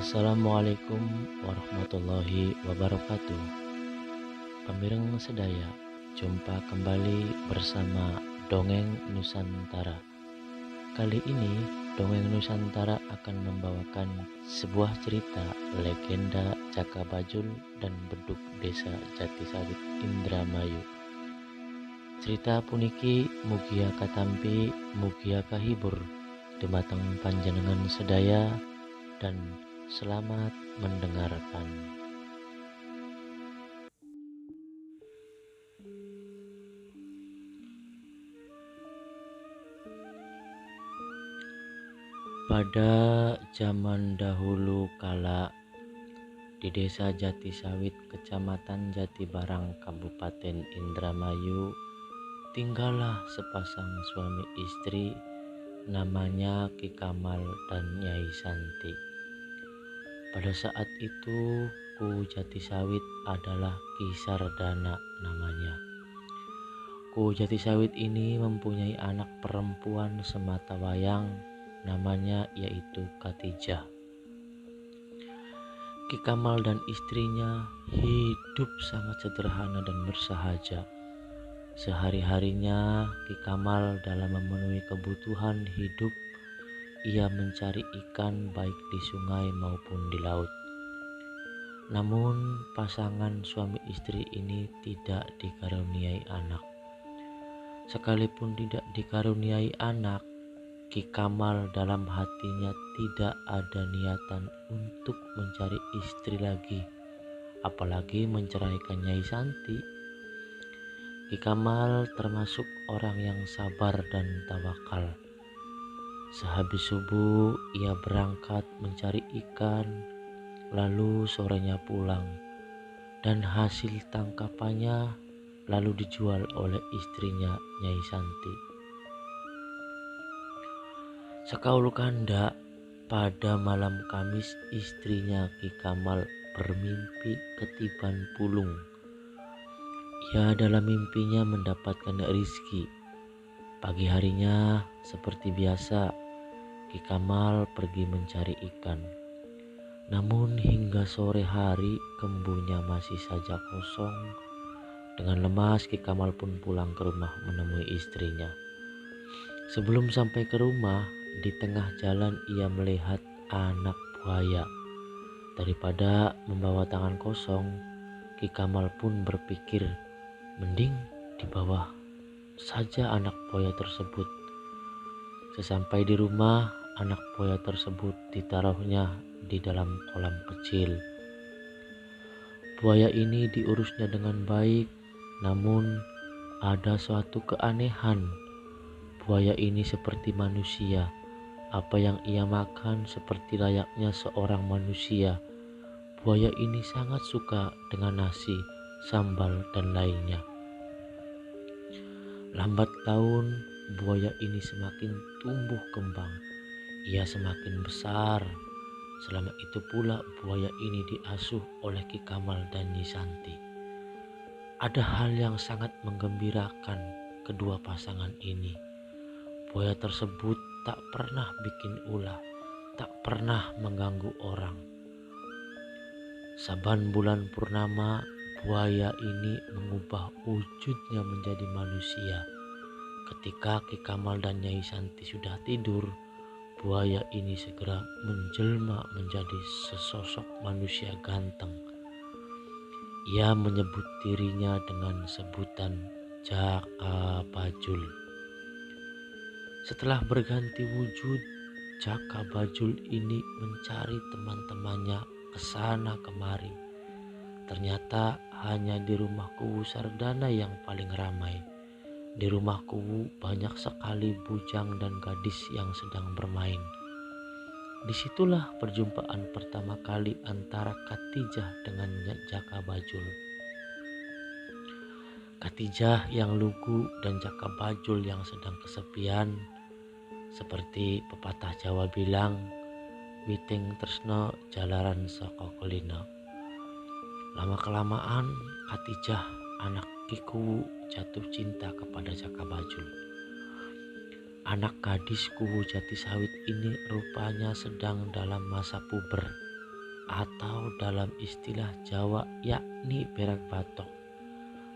Assalamualaikum warahmatullahi wabarakatuh. Pamireng sedaya, jumpa kembali bersama Dongeng Nusantara. Kali ini Dongeng Nusantara akan membawakan sebuah cerita legenda Caka Bajul dan Beduk Desa Jatisawit Indramayu. Cerita puniki mugia katampi, mugia kahibur dumateng panjenengan sedaya, dan selamat mendengarkan. Pada zaman dahulu kala, di desa Jatisawit, kecamatan Jatibarang, Kabupaten Indramayu, tinggallah sepasang suami istri namanya Ki Kamal dan Nyai Santi. Pada saat itu Ku Jatisawit adalah Ki Sardana namanya. Ku Jatisawit ini mempunyai anak perempuan sematawayang, namanya yaitu Katijah. Ki Kamal dan istrinya hidup sangat sederhana dan bersahaja. Sehari-harinya Ki Kamal dalam memenuhi kebutuhan hidup, ia mencari ikan baik di sungai maupun di laut. Namun pasangan suami istri ini tidak dikaruniai anak. Sekalipun tidak dikaruniai anak, Ki Kamal dalam hatinya tidak ada niatan untuk mencari istri lagi, apalagi menceraikan Nyai Santi. Ki Kamal termasuk orang yang sabar dan tawakal. Sehabis subuh ia berangkat mencari ikan, lalu sorenya pulang, dan hasil tangkapannya lalu dijual oleh istrinya Nyai Santi. Sekaul kanda, pada malam Kamis istrinya Ki Kamal bermimpi ketiban pulung. Ia dalam mimpinya mendapatkan rizki. Pagi harinya seperti biasa Ki Kamal pergi mencari ikan. Namun hingga sore hari kembunya masih saja kosong. Dengan lemas Ki Kamal pun pulang ke rumah menemui istrinya. Sebelum sampai ke rumah, di tengah jalan ia melihat anak buaya. Daripada membawa tangan kosong, Ki Kamal pun berpikir mending dibawa saja anak buaya tersebut. Sesampai di rumah, anak buaya tersebut ditaruhnya di dalam kolam kecil. Buaya ini diurusnya dengan baik, namun ada suatu keanehan. Buaya ini seperti manusia. Apa yang ia makan seperti layaknya seorang manusia. Buaya ini sangat suka dengan nasi, sambal, dan lainnya. Lambat laun, buaya ini semakin tumbuh kembang. Ia semakin besar. Selama itu pula buaya ini diasuh oleh Ki Kamal dan Nyi Santi. Ada hal yang sangat menggembirakan kedua pasangan ini. Buaya tersebut tak pernah bikin ulah, tak pernah mengganggu orang. Saban bulan purnama, buaya ini mengubah wujudnya menjadi manusia. Ketika Ki Kamal dan Nyai Santi sudah tidur, buaya ini segera menjelma menjadi sesosok manusia ganteng. Ia menyebut dirinya dengan sebutan Caka Bajul. Setelah berganti wujud, Caka Bajul ini mencari teman-temannya kesana kemari. Ternyata hanya di rumah Kuwu Sardana yang paling ramai. Di rumah Kuwu banyak sekali bujang dan gadis yang sedang bermain. Disitulah perjumpaan pertama kali antara Katijah dengan Caka Bajul. Katijah yang lugu dan Caka Bajul yang sedang kesepian. Seperti pepatah Jawa bilang, witing tresno jalaran saka kulino. Lama-kelamaan Katijah anak Ki Kuwu jatuh cinta kepada Caka Bajul. Anak gadis Kuwu Jatisawit ini rupanya sedang dalam masa puber. atau dalam istilah Jawa yakni berak batok.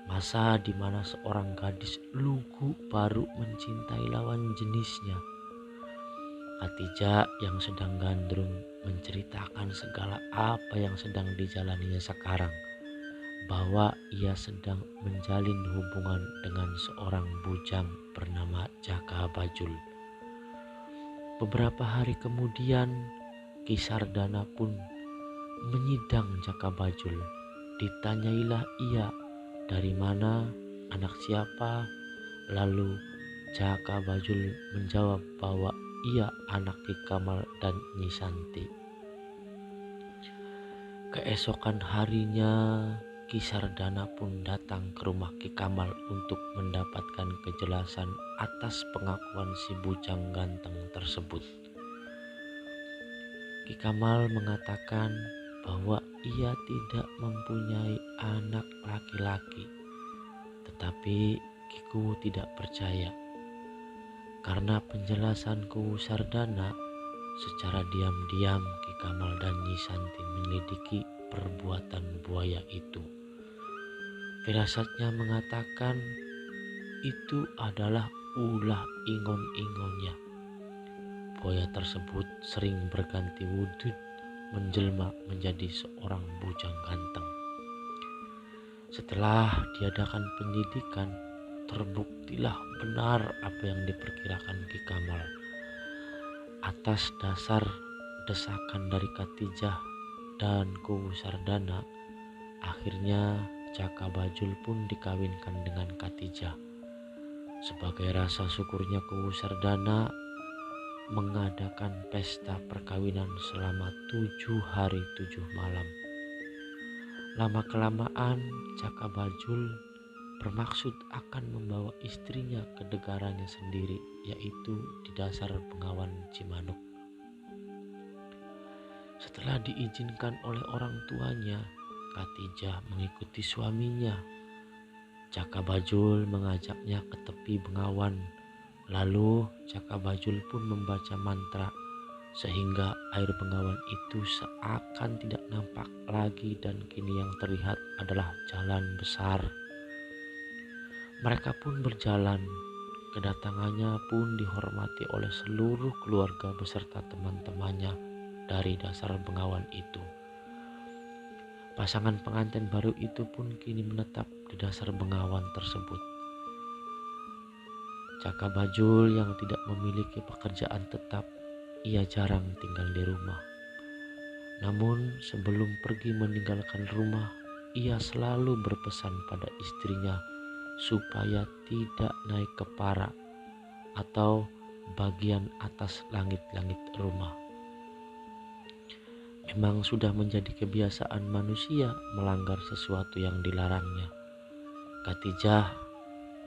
Masa di mana seorang gadis lugu baru mencintai lawan jenisnya. Khadijah yang sedang gandrung menceritakan segala apa yang sedang dijalaninya sekarang, bahwa ia sedang menjalin hubungan dengan seorang bujang bernama Jaka Bajul. Beberapa hari kemudian, Ki Sardana pun menyidang Jaka Bajul. Ditanyailah ia dari mana, anak siapa, lalu Jaka Bajul menjawab bahwa ia anak Ki Kamal dan Nyi Santi. Keesokan harinya, Ki Sardana pun datang ke rumah Ki Kamal untuk mendapatkan kejelasan atas pengakuan si bujang ganteng tersebut. Ki Kamal mengatakan bahwa ia tidak mempunyai anak laki-laki, tetapi Kiku tidak percaya. Karena penjelasan Ku Sardana, secara diam-diam Ki Kamal dan Nyi Santi menyelidiki perbuatan buaya itu. Firasatnya mengatakan itu adalah ulah ingon-ingonnya. Buaya tersebut sering berganti wujud menjelma menjadi seorang bujang ganteng. Setelah diadakan penyidikan, terbuktilah benar apa yang diperkirakan Ki Kamal. Atas dasar desakan dari Khadijah dan Ku Sardana, akhirnya Jaka Bajul pun dikawinkan dengan Khadijah. Sebagai rasa syukurnya, Ku Sardana mengadakan pesta perkawinan selama 7 hari 7 malam. Lama-kelamaan Jaka Bajul bermaksud akan membawa istrinya ke negaranya sendiri, yaitu di dasar Bengawan Cimanuk. Setelah diizinkan oleh orang tuanya, Khadijah mengikuti suaminya. Jaka Bajul mengajaknya ke tepi Bengawan. Lalu Jaka Bajul pun membaca mantra sehingga air Bengawan itu seakan tidak nampak lagi dan kini yang terlihat adalah jalan besar. Mereka pun berjalan. Kedatangannya pun dihormati oleh seluruh keluarga beserta teman-temannya dari dasar Bengawan itu. Pasangan pengantin baru itu pun kini menetap di dasar Bengawan tersebut. Jaka Bajul yang tidak memiliki pekerjaan tetap, ia jarang tinggal di rumah. Namun sebelum pergi meninggalkan rumah, ia selalu berpesan pada istrinya supaya tidak naik ke para atau bagian atas langit-langit rumah. Memang sudah menjadi kebiasaan manusia melanggar sesuatu yang dilarangnya. Khadijah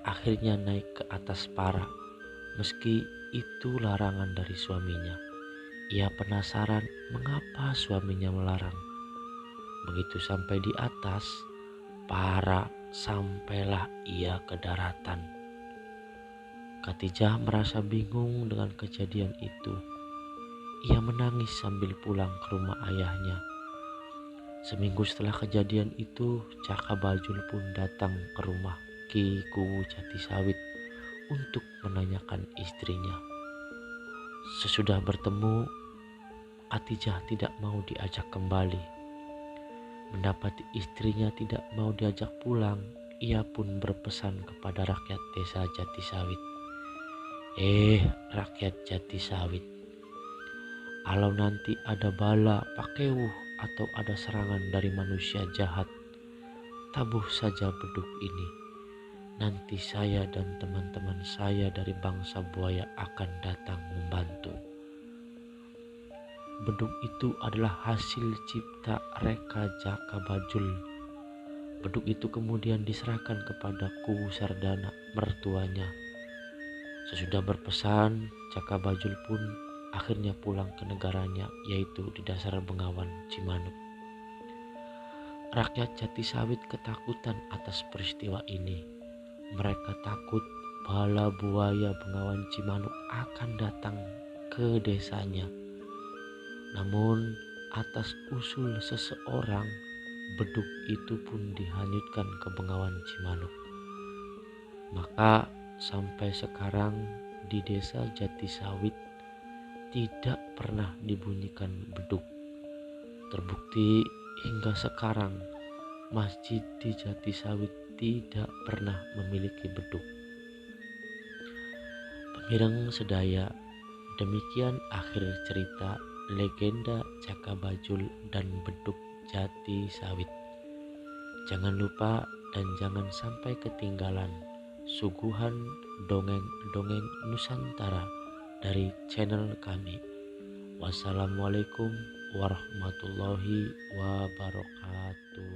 akhirnya naik ke atas para, meski itu larangan dari suaminya. Ia penasaran mengapa suaminya melarang. Begitu sampai di atas para, sampailah ia ke daratan. Khadijah merasa bingung dengan kejadian itu. Ia menangis sambil pulang ke rumah ayahnya. Seminggu setelah kejadian itu, Jaka Bajul pun datang ke rumah Ki Kuwu Jatisawit untuk menanyakan istrinya. Sesudah bertemu, Khadijah tidak mau diajak kembali. Mendapati istrinya tidak mau diajak pulang, ia pun berpesan kepada rakyat desa Jatisawit. Rakyat Jatisawit, kalau nanti ada bala pakewuh atau ada serangan dari manusia jahat, tabuh saja beduk ini. Nanti saya dan teman-teman saya dari bangsa buaya akan datang membantu. Beduk itu adalah hasil cipta reka Jaka Bajul. Beduk itu kemudian diserahkan kepada Kuwu Sardana, mertuanya. Sesudah berpesan, Jaka Bajul pun akhirnya pulang ke negaranya, yaitu di dasar Bengawan Cimanuk. Rakyat Jatisawit ketakutan atas peristiwa ini. Mereka takut bala buaya Bengawan Cimanuk akan datang ke desanya. Namun atas usul seseorang, beduk itu pun dihanyutkan ke Bengawan Cimanuk. Maka sampai sekarang di desa Jatisawit tidak pernah dibunyikan beduk. Terbukti hingga sekarang masjid di Jatisawit tidak pernah memiliki beduk. Pemireng sedaya, demikian akhir cerita legenda Caka Bajul dan beduk Jatisawit. Jangan lupa dan jangan sampai ketinggalan suguhan dongeng-dongeng Nusantara dari channel kami. Wassalamualaikum warahmatullahi wabarakatuh.